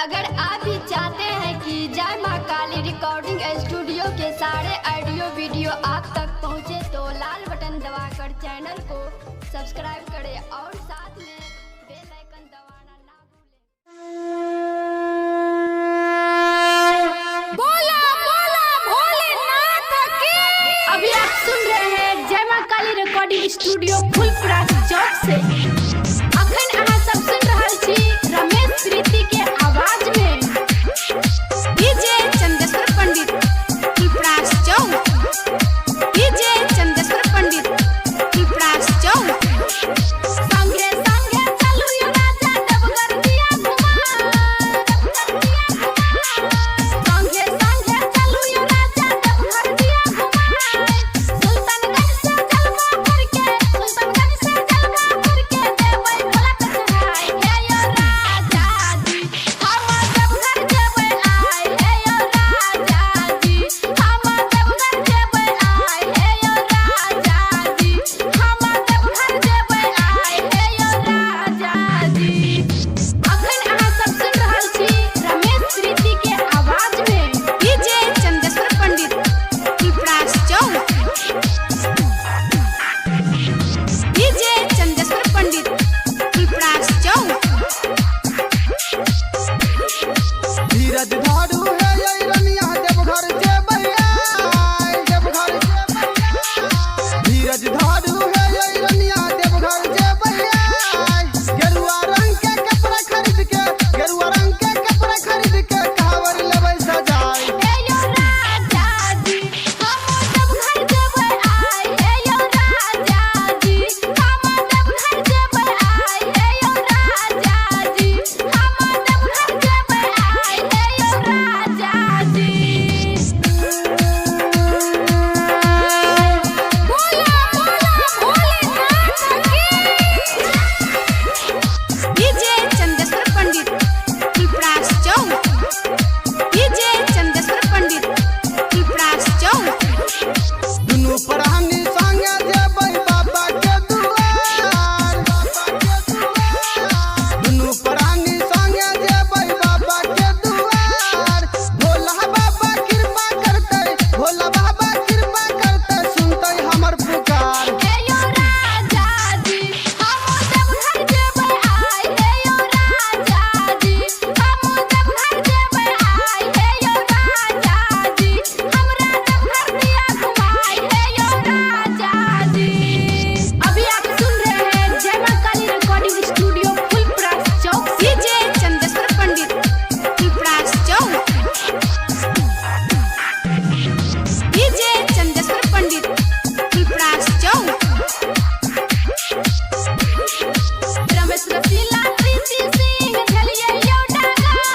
अगर आप भी चाहते हैं कि जय मां काली रिकॉर्डिंग स्टूडियो के सारे ऑडियो वीडियो आप तक पहुंचे तो लाल बटन दबाकर चैनल को सब्सक्राइब करें और साथ में बेल आइकन दबाना ना भूलें। बोला बोला भोलेनाथ की। अभी आप सुन रहे हैं जय मां काली रिकॉर्डिंग स्टूडियो फुलपुरा चौक से। अखन अहाँ सब सुन रहल छी रमेश प्रीति के आवाज में डीजे चंदेश्वर पंडित फुलपुरा चौक। डीजे चंदेश्वर पंडित फुलपुरा चौक। संगे संगे चलू यो राजा देवघर दिया संगे संगे चलू यो राजा देवघर दिया सुल्तानगंज से जलवा करके देवई भोला पे चढ़ाई हे यो राजा जी हम देवघर जेबै आए हे यो राजा जी हम देवघर जेबै आए हे यो राजा जी हम देवघर जेबै आए हे यो राजा जी। अखन अहाँ सब सुन रहल छी रमेश प्रीति के आवाज में डीजे चंदेश्वर पंडित फुलपुरा चौक। डीजे चंदेश्वर पंडित फुलपुरा चौक। धीरज धारू है ये रनिया देवघर जेबै आय देवघर जेबै धीरज धारू है ये रनिया देवघर जेबै आय गेरुआ रंग के कपड़ा खरीद के कांवर लेबै सजाय हे यो राजा जी हम देवघर जेबै आए हे यो राजा जी हम देवघर जेबै आए हे यो राजा जी हम देवघर जेबै आए हे यो राजा जी। बोला बोला भोलेनाथ की। डीजे चंदेश्वर पंडित फुलपुरा चौक। डीजे चंदेश्वर पंडित फुलपुरा चौक। दुनू प्राणी संगे जेबै बाबा के दुआर दुनू प्राणी संगे जेबै बाबा के दुआर भोला बाबा कृपा करतै सुनतै हमर पुकार हे यो राजा जी हम देवघर जेबै आए हे यो राजा जी हम देवघर जेबै आए हे यो राजा जी हमरा देवघर दिया घुमाए हे यो राजा जी। अभी आप सुन रहे हैं जय मां काली रिकॉर्डिंग स्टूडियो फुलपुरा चौक। डीजे चंदेश्वर पंडित फुलपुरा चौक। डीजे चंदेश्वर पंडित फुलपुरा चौक। रमेश रसीला प्रीति सिंह झलिए यो डागर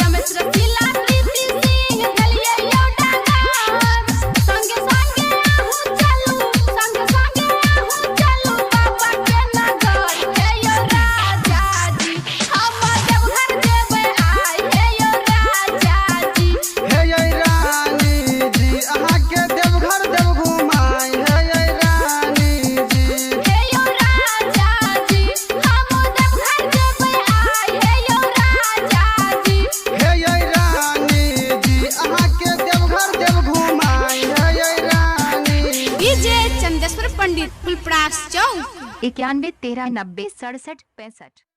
रमेश रसीला प्रीति सिंह झलिए यो डागर संगे संगे आहू चलू बाबा के नगर हे यो राजा जी हम देवघर जेबै आए हे यो राजा जी। हे ये रानी जी अहाँ के देवघर देव घुमाई हे ये रानी जी हे यो राजा जी हम देवघर जेबै आए हे यो राजा जी। हे ये रानी जी अहाँ के देवघर देव घुमाई हे ये रानी। डीजे चंदेश्वर पंडित फुलपुरा चौक। 91 13 90 67 65।